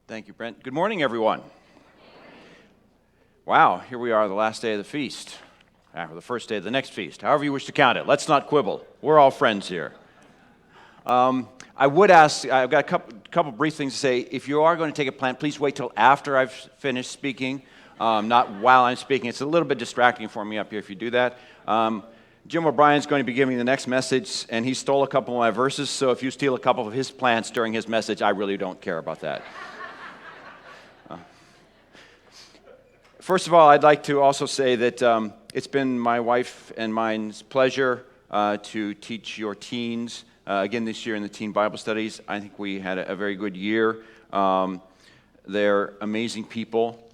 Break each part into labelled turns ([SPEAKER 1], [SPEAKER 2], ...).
[SPEAKER 1] Thank you, Brent. Good morning, everyone. Wow, here we are, the last day of the feast, or the first day of the next feast, however you wish to count it. Let's not quibble. We're all friends here. I would ask, I've got a couple brief things to say. If you are going to take a plant, please wait till after I've finished speaking, not while I'm speaking. It's a little bit distracting for me up here if you do that. Jim O'Brien's going to be giving the next message, and he stole a couple of my verses, so if you steal a couple of his plants during his message, I really don't care about that. First of all, I'd like to also say that it's been my wife and mine's pleasure to teach your teens again this year in the teen Bible studies. I think we had a very good year. They're amazing people,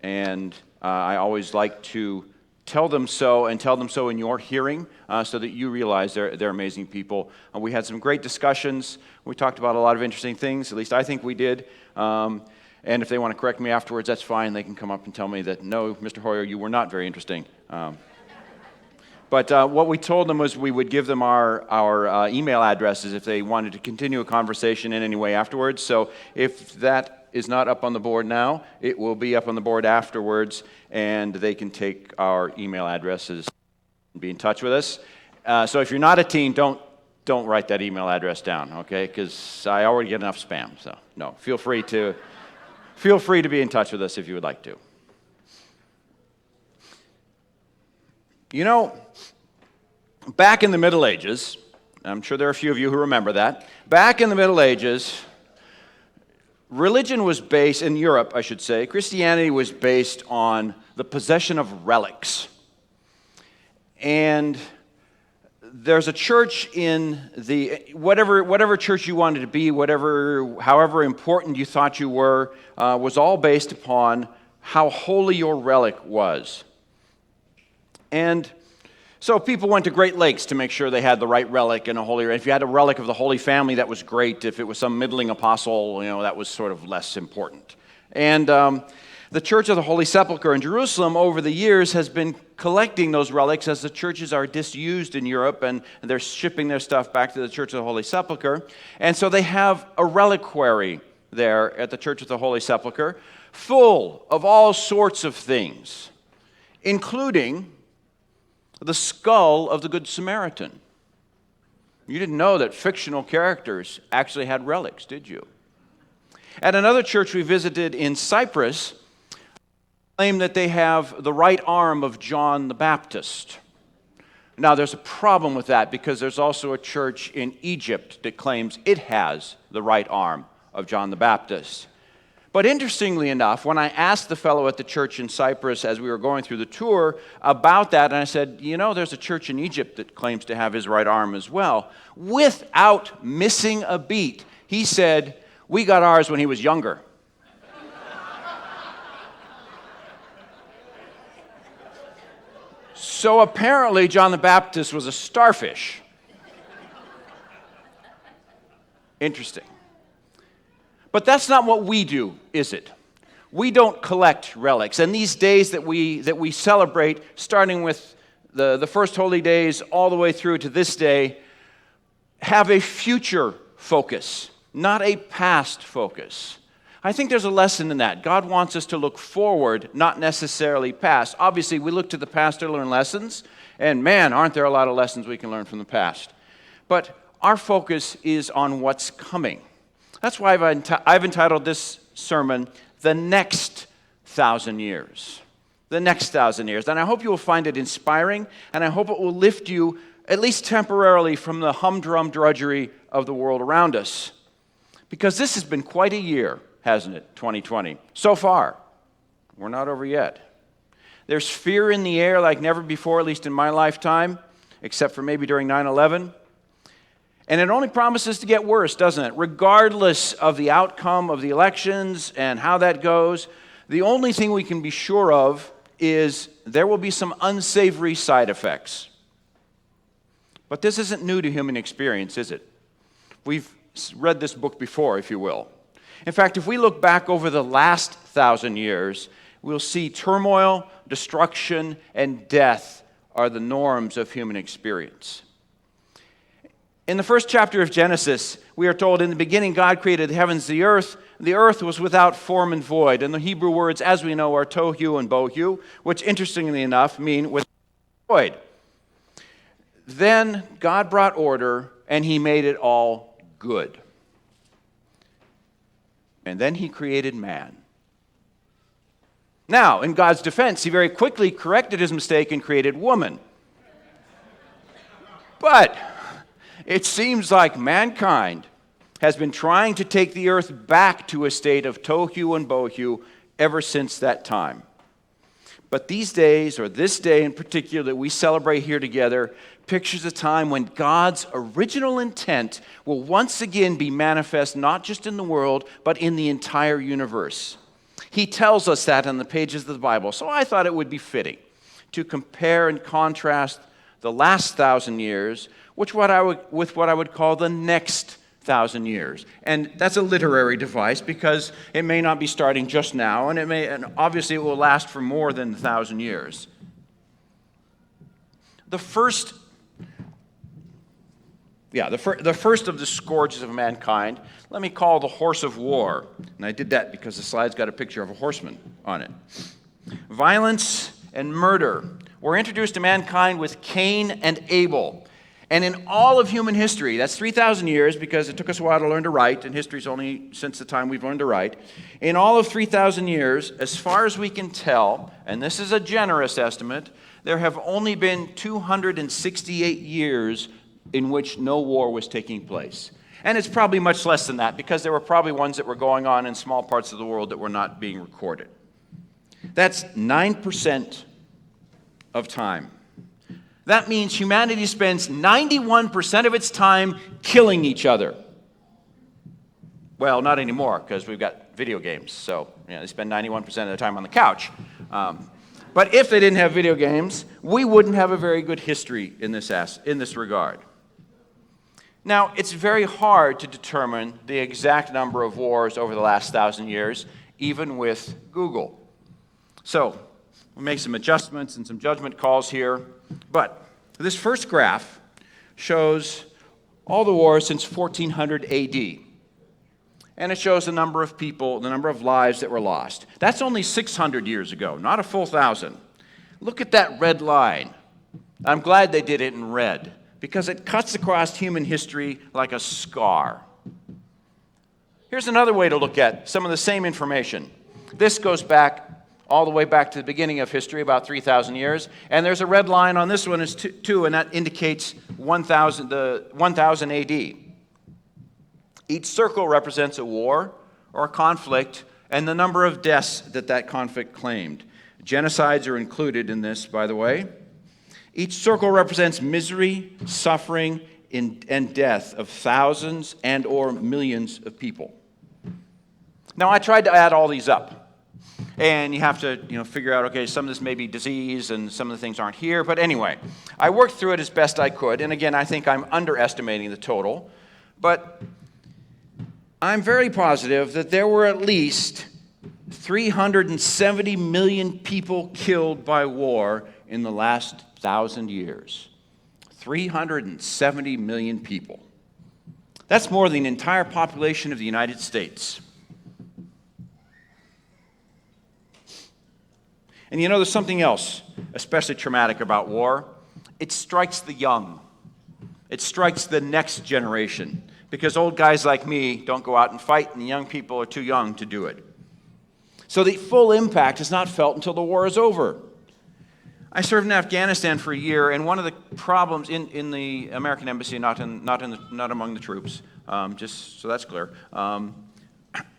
[SPEAKER 1] and I always like to tell them so and tell them so in your hearing so that you realize they're amazing people. We had some great discussions. We talked about a lot of interesting things, at least I think we did. And if they want to correct me afterwards, that's fine. They can come up and tell me that, no, Mr. Hoyer, you were not very interesting. But what we told them was we would give them our email addresses if they wanted to continue a conversation in any way afterwards. So if that is not up on the board now, it will be up on the board afterwards, and they can take our email addresses and be in touch with us. So if you're not a teen, don't write that email address down, okay? Because I already get enough spam. So no, feel free to be in touch with us if you would like to. You know, back in the Middle Ages, I'm sure there are a few of you who remember that, back in the Middle Ages, religion was based, in Europe I should say, Christianity was based on the possession of relics. And there's a church in the, whatever church you wanted to be, however important you thought you were, was all based upon how holy your relic was. And so people went to great lengths to make sure they had the right relic and a holy relic. If you had a relic of the Holy Family, that was great. If it was some middling apostle, that was sort of less important. And the Church of the Holy Sepulchre in Jerusalem over the years has been collecting those relics as the churches are disused in Europe, and they're shipping their stuff back to the Church of the Holy Sepulchre. And so they have a reliquary there at the Church of the Holy Sepulchre full of all sorts of things, including the skull of the Good Samaritan. You didn't know that fictional characters actually had relics, did you? At another church we visited in Cyprus, claim that they have the right arm of John the Baptist. Now, there's a problem with that because there's also a church in Egypt that claims it has the right arm of John the Baptist. But interestingly enough, when I asked the fellow at the church in Cyprus as we were going through the tour about that, and I said, there's a church in Egypt that claims to have his right arm as well, without missing a beat, he said, "We got ours when he was younger." So apparently John the Baptist was a starfish. Interesting. But that's not what we do, is it? We don't collect relics. And these days that we celebrate, starting with the first holy days all the way through to this day, have a future focus, not a past focus. I think there's a lesson in that. God wants us to look forward, not necessarily past. Obviously, we look to the past to learn lessons, and man, aren't there a lot of lessons we can learn from the past. But our focus is on what's coming. That's why I've entitled this sermon, The Next 1,000 Years. The Next 1,000 Years. And I hope you will find it inspiring, and I hope it will lift you, at least temporarily, from the humdrum drudgery of the world around us. Because this has been quite a year, hasn't it, 2020? So far. We're not over yet. There's fear in the air like never before, at least in my lifetime, except for maybe during 9/11. And it only promises to get worse, doesn't it? Regardless of the outcome of the elections and how that goes, the only thing we can be sure of is there will be some unsavory side effects. But this isn't new to human experience, is it? We've read this book before, if you will. In fact, if we look back over the last 1,000 years, we'll see turmoil, destruction, and death are the norms of human experience. In the first chapter of Genesis, we are told, in the beginning, God created the heavens, the earth. the earth was without form and void. And the Hebrew words, as we know, are tohu and bohu, which interestingly enough mean without void. Then God brought order, and he made it all good. And then he created man. Now, in God's defense, he very quickly corrected his mistake and created woman. But it seems like mankind has been trying to take the earth back to a state of tohu and bohu ever since that time. But these days, or this day in particular that we celebrate here together, pictures a time when God's original intent will once again be manifest not just in the world, but in the entire universe. He tells us that in the pages of the Bible. So I thought it would be fitting to compare and contrast the last 1,000 years with what I would call the next 1,000 years. And that's a literary device because it may not be starting just now, and obviously it will last for more than 1,000 years. The first of the scourges of mankind, let me call the horse of war. And I did that because the slide's got a picture of a horseman on it. Violence and murder were introduced to mankind with Cain and Abel. And in all of human history, that's 3,000 years because it took us a while to learn to write, and history's only since the time we've learned to write. In all of 3,000 years, as far as we can tell, and this is a generous estimate, there have only been 268 years in which no war was taking place. And it's probably much less than that because there were probably ones that were going on in small parts of the world that were not being recorded. That's 9% of time. That means humanity spends 91% of its time killing each other. Well, not anymore because we've got video games. So they spend 91% of the time on the couch. But if they didn't have video games, we wouldn't have a very good history in this regard. Now, it's very hard to determine the exact number of wars over the last 1,000 years, even with Google. So, we'll make some adjustments and some judgment calls here. But this first graph shows all the wars since 1400 AD. And it shows the number of people, the number of lives that were lost. That's only 600 years ago, not a full 1,000. Look at that red line. I'm glad they did it in red, because it cuts across human history like a scar. Here's another way to look at some of the same information. This goes back all the way back to the beginning of history, about 3,000 years. And there's a red line on this one is 2, and that indicates 1000 AD. Each circle represents a war or a conflict and the number of deaths that conflict claimed. Genocides are included in this, by the way. Each circle represents misery, suffering, and death of thousands and or millions of people. Now, I tried to add all these up. And you have to, figure out, okay, some of this may be disease and some of the things aren't here. But anyway, I worked through it as best I could. And again, I think I'm underestimating the total. But I'm very positive that there were at least 370 million people killed by war in the last 1,000 years. 370 million people. That's more than the entire population of the United States. And there's something else especially traumatic about war. It strikes the young. It strikes the next generation. Because old guys like me don't go out and fight, and young people are too young to do it. So the full impact is not felt until the war is over. I served in Afghanistan for a year, and one of the problems in the American embassy, not among the troops, just so that's clear.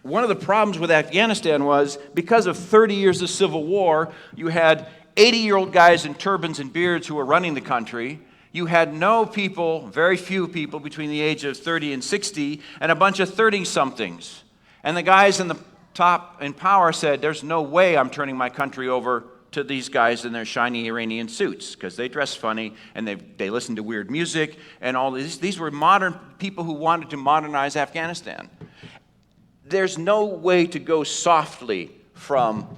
[SPEAKER 1] One of the problems with Afghanistan was because of 30 years of civil war, you had 80-year-old guys in turbans and beards who were running the country. You had no people, very few people between the age of 30 and 60, and a bunch of 30-somethings. And the guys in the top in power said, there's no way I'm turning my country over to these guys in their shiny Iranian suits, because they dress funny, and they listen to weird music, and all these. These were modern people who wanted to modernize Afghanistan. There's no way to go softly from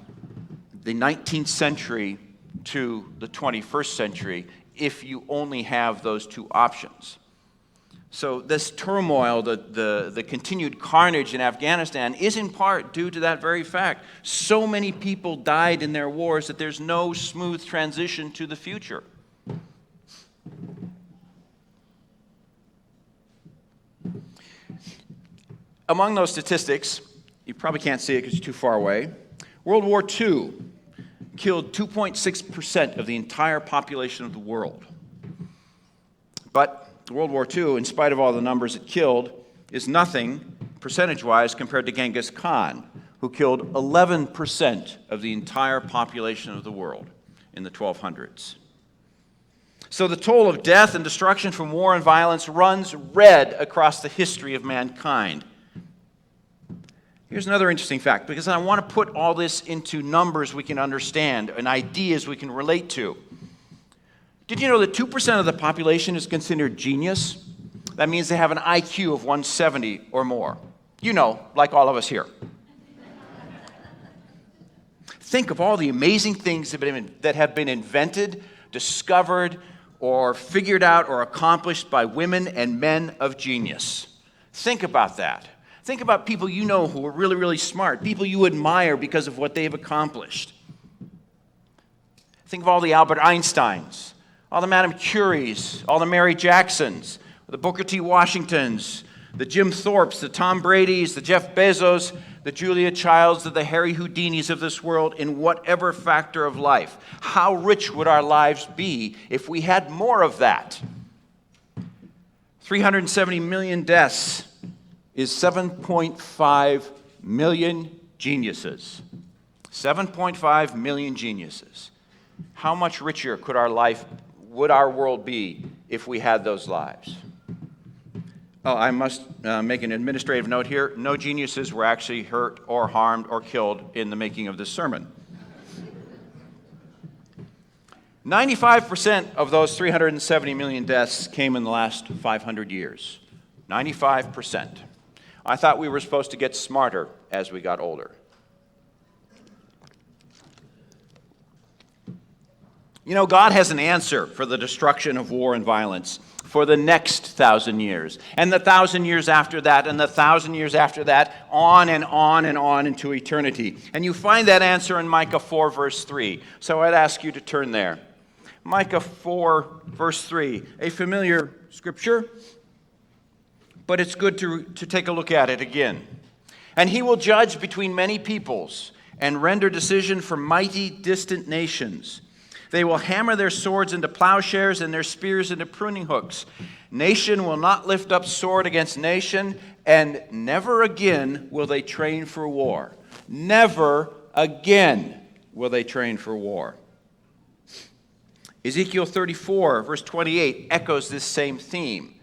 [SPEAKER 1] the 19th century to the 21st century if you only have those two options. So this turmoil, the continued carnage in Afghanistan is in part due to that very fact. So many people died in their wars that there's no smooth transition to the future. Among those statistics, you probably can't see it because you're too far away, World War II killed 2.6% of the entire population of the world. But World War II, in spite of all the numbers it killed, is nothing, percentage-wise, compared to Genghis Khan, who killed 11% of the entire population of the world in the 1200s. So the toll of death and destruction from war and violence runs red across the history of mankind. Here's another interesting fact, because I want to put all this into numbers we can understand and ideas we can relate to. Did you know that 2% of the population is considered genius? That means they have an IQ of 170 or more. You know, like all of us here. Think of all the amazing things that have been invented, discovered, or figured out or accomplished by women and men of genius. Think about that. Think about people you know who are really, really smart, people you admire because of what they've accomplished. Think of all the Albert Einsteins, all the Madame Curies, all the Mary Jacksons, the Booker T. Washingtons, the Jim Thorpes, the Tom Bradys, the Jeff Bezos, the Julia Childs, the Harry Houdinis of this world in whatever factor of life. How rich would our lives be if we had more of that? 370 million deaths is 7.5 million geniuses. 7.5 million geniuses. How much richer would our world be if we had those lives? Oh, I must make an administrative note here. No geniuses were actually hurt or harmed or killed in the making of this sermon. 95% of those 370 million deaths came in the last 500 years. 95%. I thought we were supposed to get smarter as we got older. You know, God has an answer for the destruction of war and violence for the next 1,000 years, and the 1,000 years after that, and the 1,000 years after that, on and on and on into eternity. And you find that answer in Micah 4, verse 3. So I'd ask you to turn there. Micah 4, verse 3, a familiar scripture, but it's good to take a look at it again. And he will judge between many peoples and render decision for mighty distant nations. They will hammer their swords into plowshares and their spears into pruning hooks. Nation will not lift up sword against nation, and never again will they train for war. Never again will they train for war. Ezekiel 34, verse 28, echoes this same theme.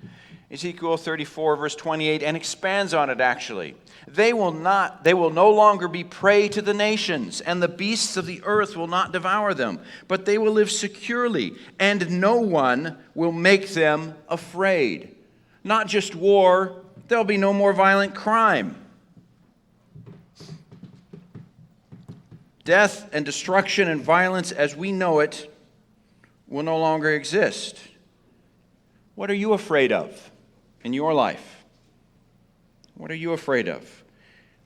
[SPEAKER 1] Ezekiel 34, verse 28, and expands on it actually. They will no longer be prey to the nations, and the beasts of the earth will not devour them, but they will live securely, and no one will make them afraid. Not just war, there'll be no more violent crime. Death and destruction and violence as we know it will no longer exist. What are you afraid of in your life? What are you afraid of?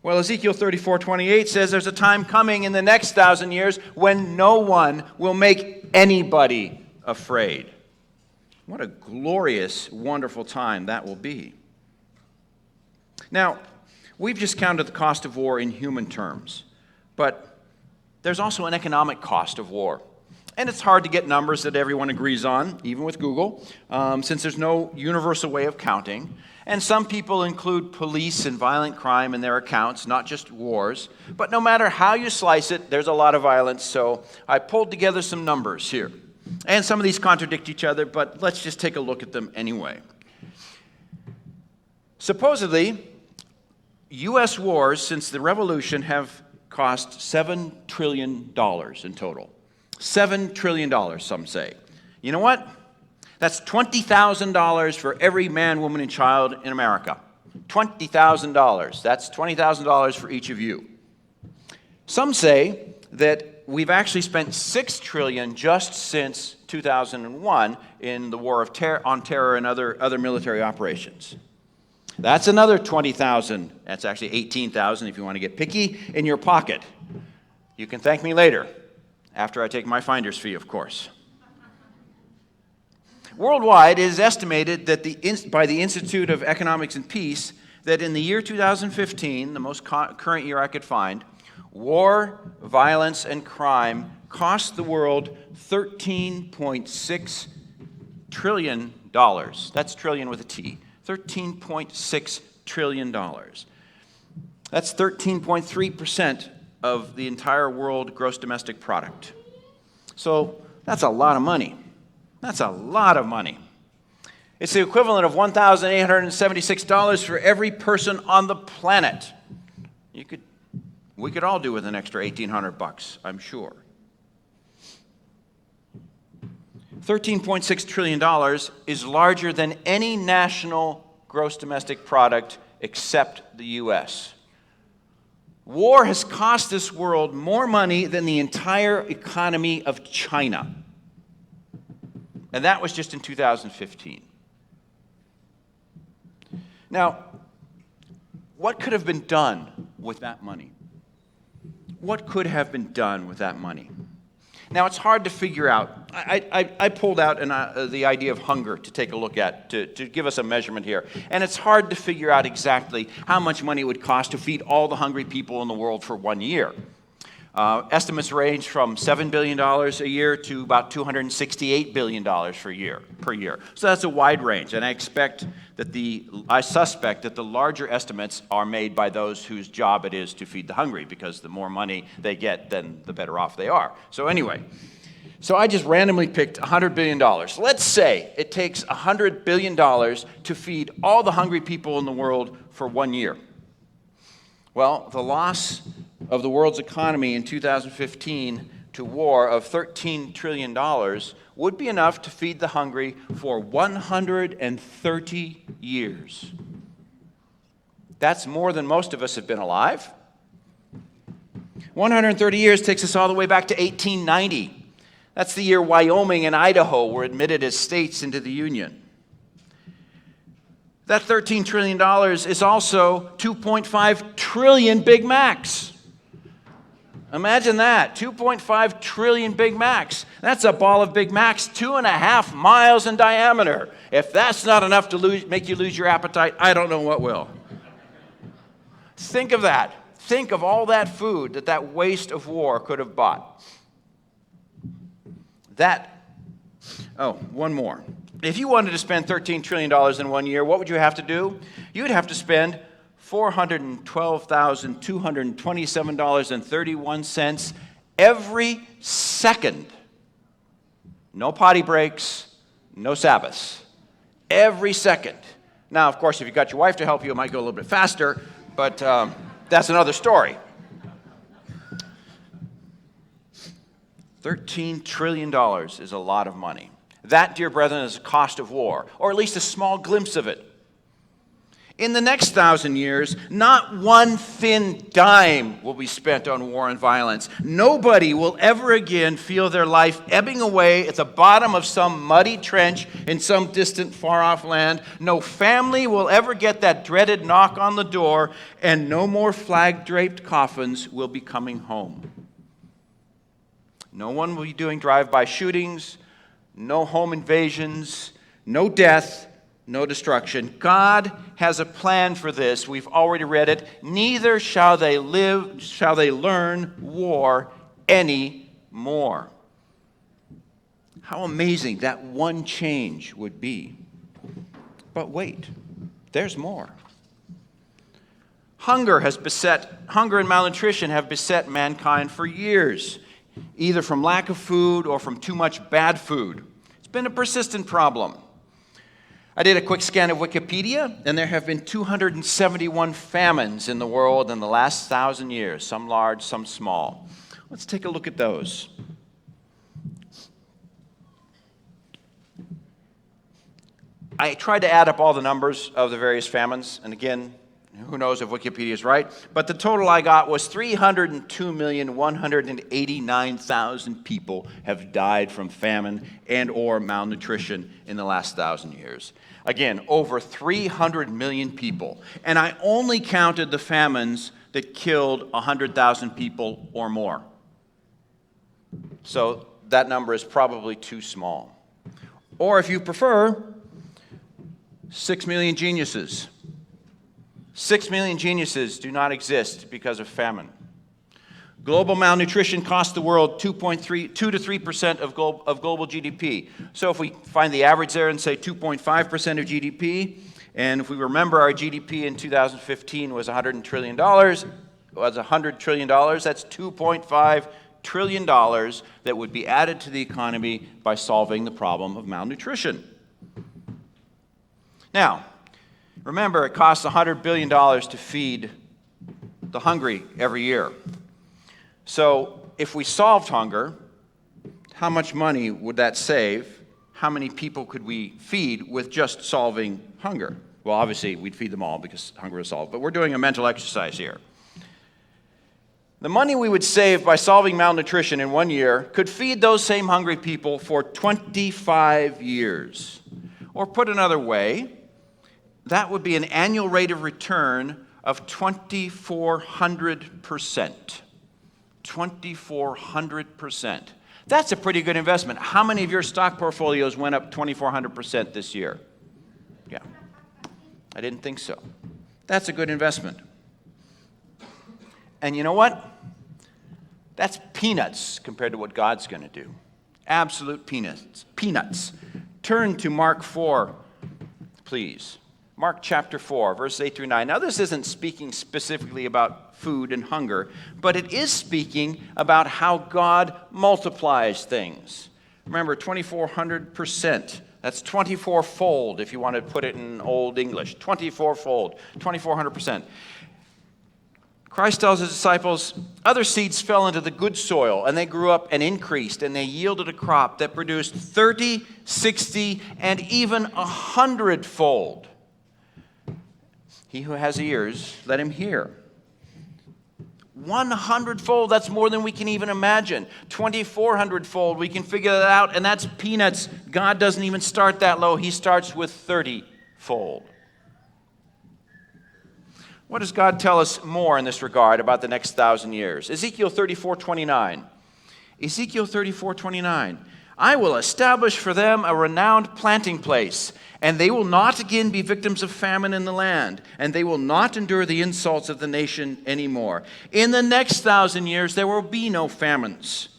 [SPEAKER 1] Well, Ezekiel 34:28 says there's a time coming in the next 1,000 years when no one will make anybody afraid. What a glorious, wonderful time that will be. Now, we've just counted the cost of war in human terms, but there's also an economic cost of war. And it's hard to get numbers that everyone agrees on, even with Google, since there's no universal way of counting. And some people include police and violent crime in their accounts, not just wars. But no matter how you slice it, there's a lot of violence. So I pulled together some numbers here. And some of these contradict each other, but let's just take a look at them anyway. Supposedly, U.S. wars since the Revolution have cost $7 trillion in total. $7 trillion, some say. You know what? That's $20,000 for every man, woman, and child in America. $20,000. That's $20,000 for each of you. Some say that we've actually spent $6 trillion just since 2001 in the war on terror and other military operations. That's another 20,000. That's actually 18,000 if you want to get picky in your pocket. You can thank me later, after I take my finder's fee, of course. Worldwide, it is estimated that by the Institute of Economics and Peace that in the year 2015, the most current year I could find, war, violence, and crime cost the world $13.6 trillion. That's trillion with a T. $13.6 trillion. That's 13.3% of the entire world gross domestic product. So that's a lot of money. That's a lot of money. It's the equivalent of $1,876 for every person on the planet. We could all do with an extra $1,800, I'm sure. $13.6 trillion is larger than any national gross domestic product except the U.S. War has cost this world more money than the entire economy of China. And that was just in 2015. Now, what could have been done with that money? What could have been done with that money? Now, it's hard to figure out. I pulled out the idea of hunger to take a look at, to give us a measurement here. And it's hard to figure out exactly how much money it would cost to feed all the hungry people in the world for 1 year. Estimates range from $7 billion a year to about $268 billion per year. So that's a wide range. And I suspect that the larger estimates are made by those whose job it is to feed the hungry, because the more money they get, then the better off they are. So anyway, I just randomly picked $100 billion. Let's say it takes $100 billion to feed all the hungry people in the world for 1 year. Well, the loss of the world's economy in 2015 to war of $13 trillion would be enough to feed the hungry for 130 years. That's more than most of us have been alive. 130 years takes us all the way back to 1890. That's the year Wyoming and Idaho were admitted as states into the Union. That $13 trillion is also 2.5 trillion Big Macs. Imagine that, 2.5 trillion Big Macs. That's a ball of Big Macs 2.5 miles in diameter. If that's not enough to make you lose your appetite, I don't know what will. Think of that. Think of all that food that waste of war could have bought. One more. If you wanted to spend $13 trillion in 1 year, what would you have to do? You'd have to spend $412,227.31 every second. No potty breaks, no Sabbaths. Every second. Now, of course, if you got your wife to help you, it might go a little bit faster, but that's another story. $13 trillion is a lot of money. That, dear brethren, is the cost of war, or at least a small glimpse of it. In the next 1,000 years, not one thin dime will be spent on war and violence. Nobody will ever again feel their life ebbing away at the bottom of some muddy trench in some distant, far-off land. No family will ever get that dreaded knock on the door, and no more flag-draped coffins will be coming home. No one will be doing drive-by shootings, no home invasions, no death, no destruction. God has a plan for this. We've already read it. Neither shall they learn war anymore. How amazing that one change would be. But wait, there's more. Hunger and malnutrition have beset mankind for years, either from lack of food or from too much bad food. It's been a persistent problem. I did a quick scan of Wikipedia, and there have been 271 famines in the world in the last 1,000 years, some large, some small. Let's take a look at those. I tried to add up all the numbers of the various famines, and again, Who knows if Wikipedia is right? But the total I got was 302,189,000 people have died from famine and or malnutrition in the last 1,000 years. Again, over 300 million people. And I only counted the famines that killed 100,000 people or more. So that number is probably too small. Or if you prefer, 6 million geniuses. 6 million geniuses do not exist because of famine. Global malnutrition costs the world 2 to 3% of global GDP. So if we find the average there and say 2.5% of GDP, and if we remember our GDP in 2015 was $100 trillion, that's $2.5 trillion that would be added to the economy by solving the problem of malnutrition. Now, remember, it costs $100 billion to feed the hungry every year. So if we solved hunger, how much money would that save? How many people could we feed with just solving hunger? Well, obviously, we'd feed them all because hunger is solved, but we're doing a mental exercise here. The money we would save by solving malnutrition in 1 year could feed those same hungry people for 25 years. Or put another way, that would be an annual rate of return of 2,400%. 2,400%. That's a pretty good investment. How many of your stock portfolios went up 2,400% this year? Yeah. I didn't think so. That's a good investment. And you know what? That's peanuts compared to what God's going to do. Absolute peanuts. Peanuts. Turn to Mark 4, please. Mark chapter 4, verses 8 through 9. Now, this isn't speaking specifically about food and hunger, but it is speaking about how God multiplies things. Remember, 2,400%. That's 24-fold, if you want to put it in Old English. 24-fold, 2,400%. Christ tells his disciples, other seeds fell into the good soil, and they grew up and increased, and they yielded a crop that produced 30, 60, and even 100-fold. He who has ears, let him hear. 100-fold, that's more than we can even imagine. 2,400-fold, we can figure that out, and that's peanuts. God doesn't even start that low. He starts with 30-fold. What does God tell us more in this regard about the next 1,000 years? Ezekiel 34:29. Ezekiel 34:29. I will establish for them a renowned planting place, and they will not again be victims of famine in the land, and they will not endure the insults of the nation anymore. In the next 1,000 years, there will be no famines.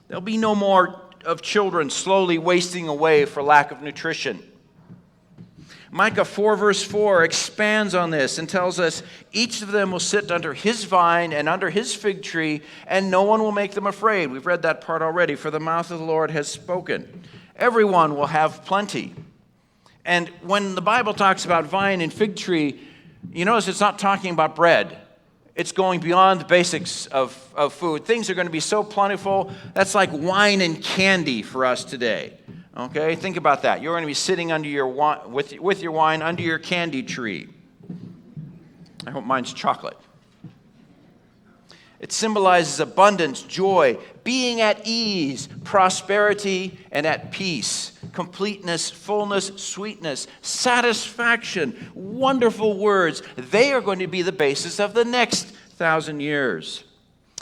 [SPEAKER 1] There'll be no more of children slowly wasting away for lack of nutrition. Micah 4 verse 4 expands on this and tells us each of them will sit under his vine and under his fig tree, and no one will make them afraid. We've read that part already. For the mouth of the Lord has spoken. Everyone will have plenty. And when the Bible talks about vine and fig tree, you notice it's not talking about bread. It's going beyond the basics of food. Things are going to be so plentiful. That's like wine and candy for us today. Okay, think about that. You're going to be sitting under your with your wine under your candy tree. I hope mine's chocolate. It symbolizes abundance, joy, being at ease, prosperity, and at peace, completeness, fullness, sweetness, satisfaction, wonderful words. They are going to be the basis of the next 1,000 years.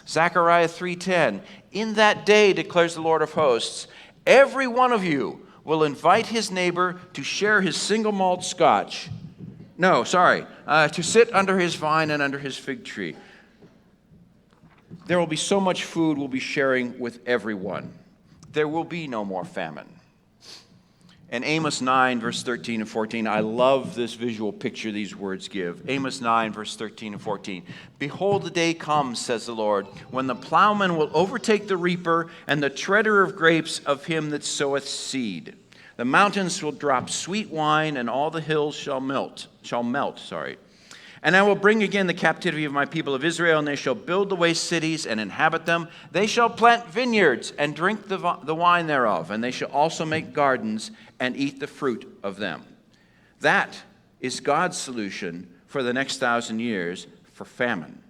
[SPEAKER 1] Zechariah 3:10, in that day, declares the Lord of hosts, every one of you will invite his neighbor to share his single malt scotch. To sit under his vine and under his fig tree. There will be so much food we'll be sharing with everyone. There will be no more famine. And Amos 9, verse 13 and 14, I love this visual picture these words give. Amos 9, verse 13 and 14. Behold, the day comes, says the Lord, when the plowman will overtake the reaper and the treader of grapes of him that soweth seed. The mountains will drop sweet wine, and all the hills shall melt. And I will bring again the captivity of my people of Israel, and they shall build the waste cities and inhabit them. They shall plant vineyards and drink the wine thereof, and they shall also make gardens and eat the fruit of them. That is God's solution for the next 1,000 years for famine.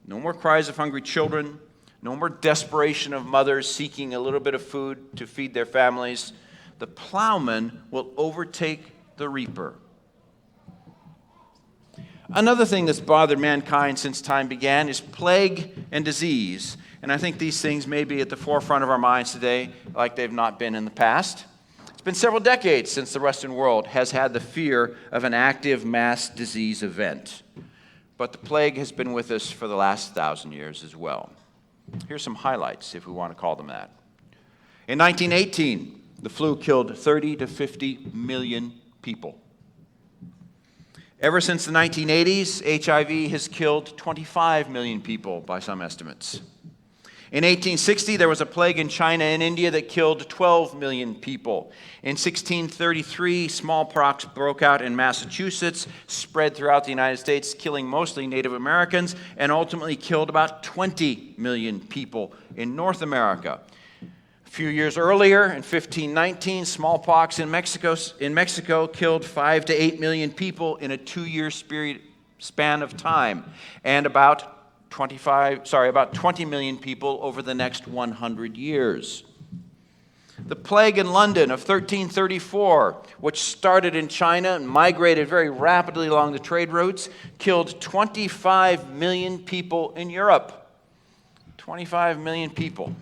[SPEAKER 1] No more cries of hungry children, no more desperation of mothers seeking a little bit of food to feed their families. The plowman will overtake the reaper. Another thing that's bothered mankind since time began is plague and disease. And I think these things may be at the forefront of our minds today like they've not been in the past. It's been several decades since the Western world has had the fear of an active mass disease event. But the plague has been with us for the last 1,000 years as well. Here's some highlights, if we want to call them that. In 1918, the flu killed 30 to 50 million people. Ever since the 1980s, HIV has killed 25 million people by some estimates. In 1860, there was a plague in China and India that killed 12 million people. In 1633, smallpox broke out in Massachusetts, spread throughout the United States, killing mostly Native Americans, and ultimately killed about 20 million people in North America. A few years earlier, in 1519, smallpox in Mexico killed 5 to 8 million people in a 2-year span of time, and about 20 million people over the next 100 years. The plague in London of 1334, which started in China and migrated very rapidly along the trade routes, killed 25 million people in Europe. 25 million people.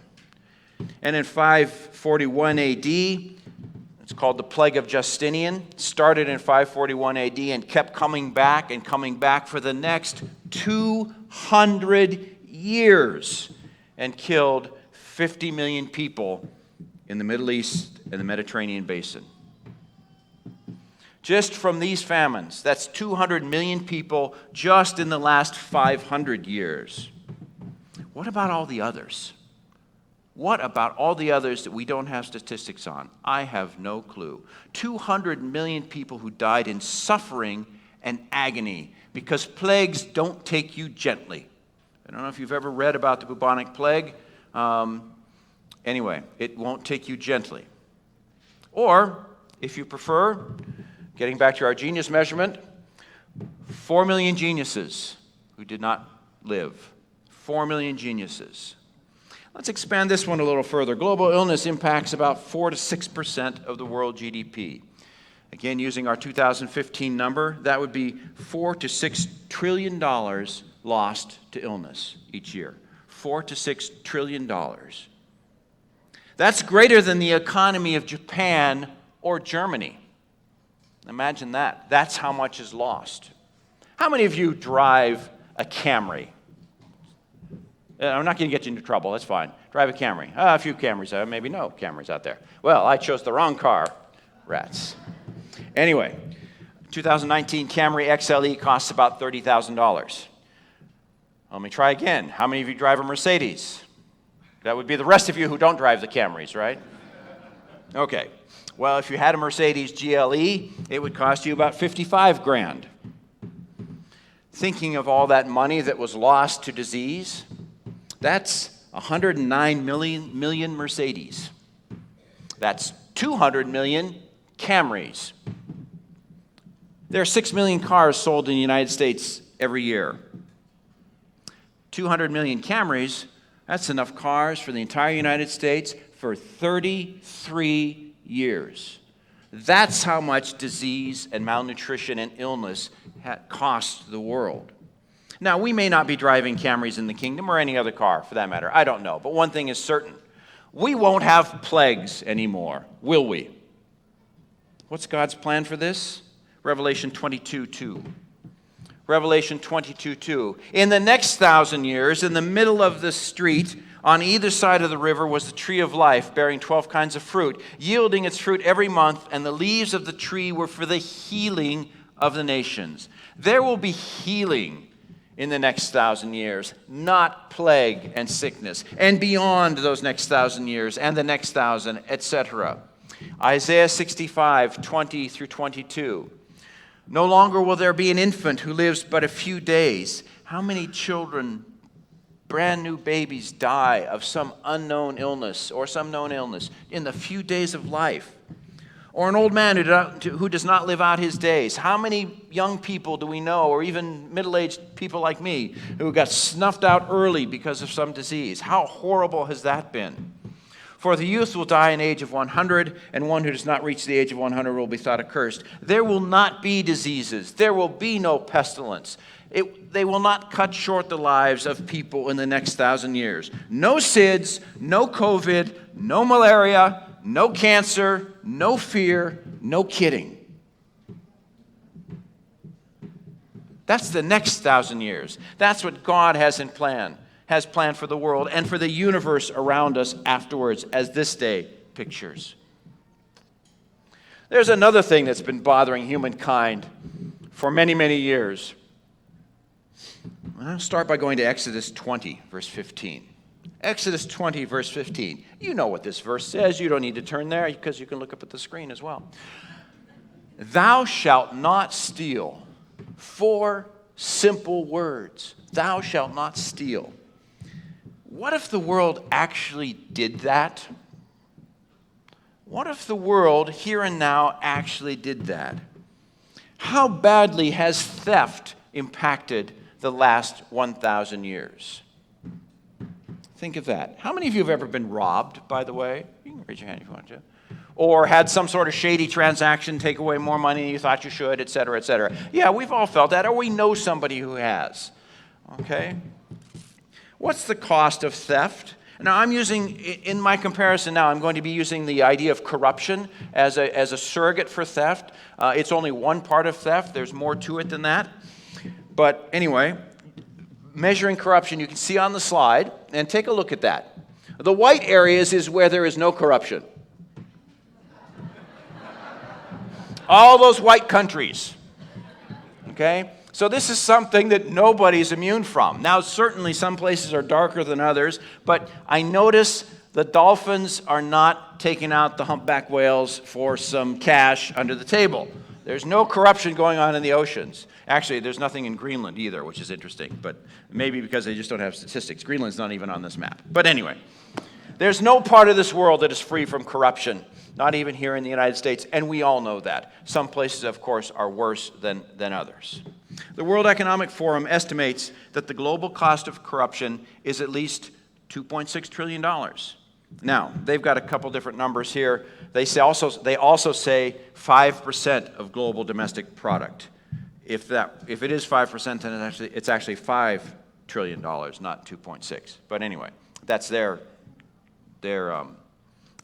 [SPEAKER 1] And in 541 AD, it's called the Plague of Justinian, started in 541 AD and kept coming back for the next 200 years and killed 50 million people in the Middle East and the Mediterranean basin. Just from these famines, that's 200 million people just in the last 500 years. What about all the others? What about all the others that we don't have statistics on? I have no clue. 200 million people who died in suffering and agony because plagues don't take you gently. I don't know if you've ever read about the bubonic plague. Anyway, it won't take you gently. Or, if you prefer, getting back to our genius measurement, 4 million geniuses who did not live. 4 million geniuses. Let's expand this one a little further. Global illness impacts about 4 to 6% of the world GDP. Again, using our 2015 number, that would be $4 to $6 trillion lost to illness each year. $4 to $6 trillion. That's greater than the economy of Japan or Germany. Imagine that. That's how much is lost. How many of you drive a Camry? I'm not going to get you into trouble. That's fine. Drive a Camry. A few Camrys. Maybe no Camrys out there. Well, I chose the wrong car. Rats. Anyway, 2019 Camry XLE costs about $30,000. Let me try again. How many of you drive a Mercedes? That would be the rest of you who don't drive the Camrys, right? Okay. Well, if you had a Mercedes GLE, it would cost you about $55,000. Thinking of all that money that was lost to disease, that's 109 million Mercedes. That's 200 million Camrys. There are 6 million cars sold in the United States every year. 200 million Camrys, that's enough cars for the entire United States for 33 years. That's how much disease and malnutrition and illness cost the world. Now, we may not be driving Camrys in the kingdom or any other car for that matter. I don't know. But one thing is certain. We won't have plagues anymore, will we? What's God's plan for this? Revelation 22:2. Revelation 22:2. In the next 1,000 years, in the middle of the street, on either side of the river was the tree of life, bearing 12 kinds of fruit, yielding its fruit every month, and the leaves of the tree were for the healing of the nations. There will be healing in the next 1,000 years, not plague and sickness, and beyond those next 1,000 years, and the next 1,000, etc. Isaiah 65:20 through 22. No longer will there be an infant who lives but a few days. How many children, brand new babies, die of some unknown illness or some known illness in the few days of life? Or an old man who does not live out his days? How many young people do we know, or even middle-aged people like me, who got snuffed out early because of some disease? How horrible has that been? For the youth will die in the age of 100, and one who does not reach the age of 100 will be thought accursed. There will not be diseases. There will be no pestilence. They will not cut short the lives of people in the next 1,000 years. No SIDS, no COVID, no malaria, no cancer, no fear, no kidding. That's the next 1,000 years. That's what God has planned for the world and for the universe around us afterwards, as this day pictures. There's another thing that's been bothering humankind for many, many years. I'll start by going to Exodus 20, verse 15. Exodus 20, verse 15. You know what this verse says. You don't need to turn there because you can look up at the screen as well. Thou shalt not steal. 4 simple words. Thou shalt not steal. What if the world actually did that? What if the world here and now actually did that? How badly has theft impacted the last 1,000 years? Think of that. How many of you have ever been robbed, by the way? You can raise your hand if you want to. Or had some sort of shady transaction take away more money than you thought you should, et cetera, et cetera. Yeah, we've all felt that, or we know somebody who has. Okay? What's the cost of theft? Now, in my comparison now, I'm going to be using the idea of corruption as a surrogate for theft. It's only one part of theft. There's more to it than that. But anyway, measuring corruption, you can see on the slide, and take a look at that. The white areas is where there is no corruption. All those white countries. Okay? So this is something that nobody's immune from. Now, certainly some places are darker than others, but I notice the dolphins are not taking out the humpback whales for some cash under the table. There's no corruption going on in the oceans. Actually, there's nothing in Greenland either, which is interesting, but maybe because they just don't have statistics. Greenland's not even on this map. But anyway, there's no part of this world that is free from corruption, not even here in the United States, and we all know that. Some places, of course, are worse than others. The World Economic Forum estimates that the global cost of corruption is at least $2.6 trillion. Now, they've got a couple different numbers here. They also say 5% of global domestic product. If it is 5%, then it's actually $5 trillion, not 2.6. But anyway, that's their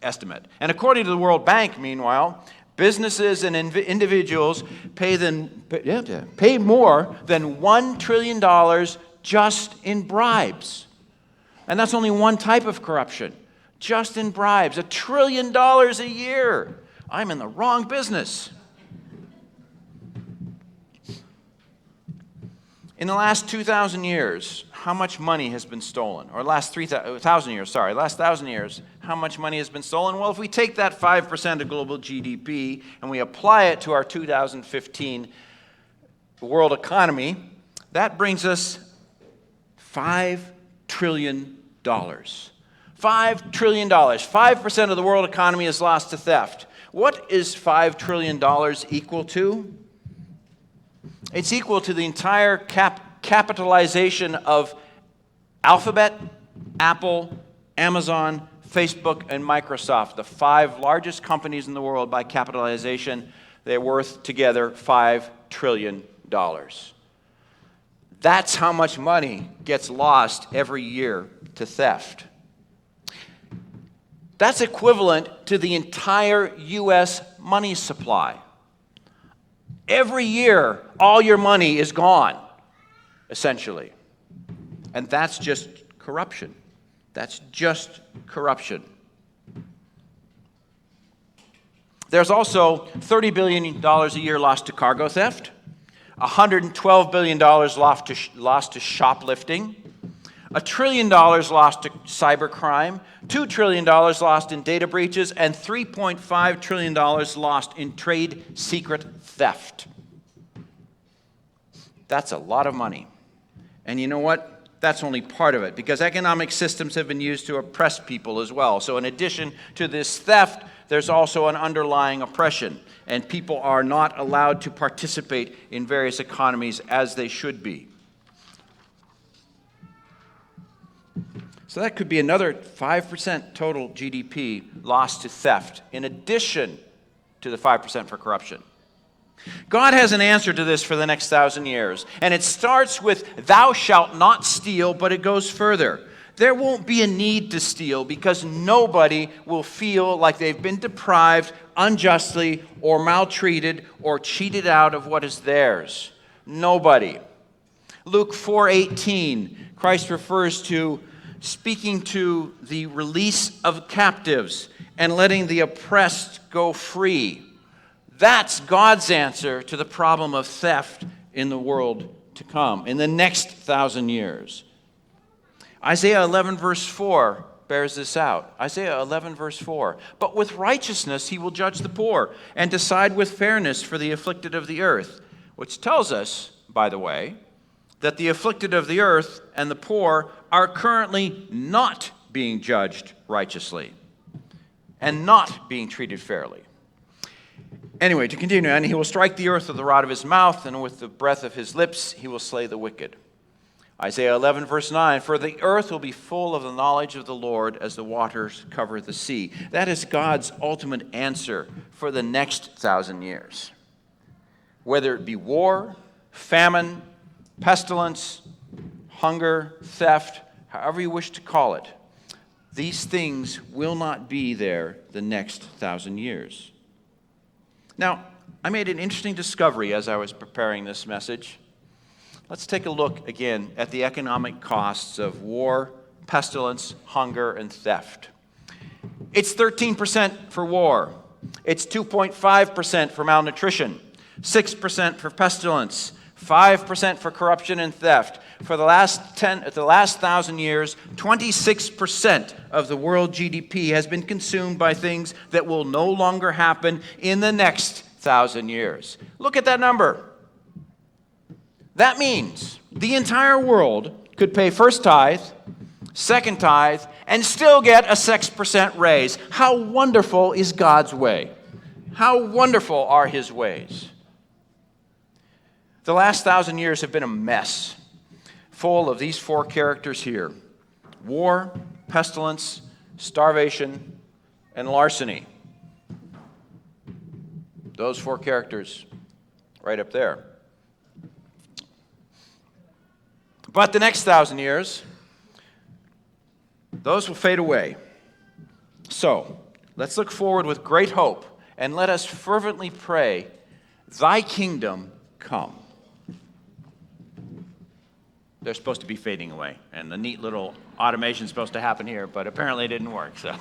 [SPEAKER 1] estimate. And according to the World Bank, meanwhile, businesses and individuals pay more than $1 trillion just in bribes. And that's only one type of corruption, just in bribes. $1 trillion a year. I'm in the wrong business. In the last 2,000 years, how much money has been stolen? Or last 1,000 years, how much money has been stolen? Well, if we take that 5% of global GDP and we apply it to our 2015 world economy, that brings us $5 trillion. $5 trillion. 5% of the world economy is lost to theft. What is $5 trillion equal to? It's equal to the entire capitalization of Alphabet, Apple, Amazon, Facebook, and Microsoft, the 5 largest companies in the world by capitalization. They're worth together $5 trillion. That's how much money gets lost every year to theft. That's equivalent to the entire U.S. money supply. Every year, all your money is gone, essentially. And that's just corruption. That's just corruption. There's also $30 billion a year lost to cargo theft, $112 billion lost to shoplifting, $1 trillion lost to cybercrime, $2 trillion lost in data breaches, and $3.5 trillion lost in trade secret theft. That's a lot of money. And you know what? That's only part of it, because economic systems have been used to oppress people as well. So in addition to this theft, there's also an underlying oppression, and people are not allowed to participate in various economies as they should be. So that could be another 5% total GDP lost to theft, in addition to the 5% for corruption. God has an answer to this for the next 1,000 years, and it starts with, thou shalt not steal, but it goes further. There won't be a need to steal because nobody will feel like they've been deprived unjustly or maltreated or cheated out of what is theirs. Nobody. Luke 4:18, Christ refers to speaking to the release of captives and letting the oppressed go free. That's God's answer to the problem of theft in the world to come, in the next 1,000 years. Isaiah 11 verse 4 bears this out. Isaiah 11 verse 4. But with righteousness he will judge the poor and decide with fairness for the afflicted of the earth. Which tells us, by the way, that the afflicted of the earth and the poor are currently not being judged righteously and not being treated fairly. Anyway, to continue, and he will strike the earth with the rod of his mouth, and with the breath of his lips he will slay the wicked. Isaiah 11, verse 9, for the earth will be full of the knowledge of the Lord as the waters cover the sea. That is God's ultimate answer for the next 1,000 years. Whether it be war, famine, pestilence, hunger, theft, however you wish to call it, these things will not be there the next 1,000 years. Now, I made an interesting discovery as I was preparing this message. Let's take a look again at the economic costs of war, pestilence, hunger, and theft. It's 13% for war. It's 2.5% for malnutrition, 6% for pestilence, 5% for corruption and theft. For the last 1,000 years, 26% of the world GDP has been consumed by things that will no longer happen in the next 1,000 years. Look at that number. That means the entire world could pay first tithe, second tithe, and still get a 6% raise. How wonderful is God's way? How wonderful are his ways? The last 1,000 years have been a mess, full of these four characters here: war, pestilence, starvation, and larceny. Those four characters right up there. But the next 1,000 years, those will fade away. So, let's look forward with great hope, and let us fervently pray, thy kingdom come. They're supposed to be fading away, and the neat little automation is supposed to happen here, but apparently it didn't work, so...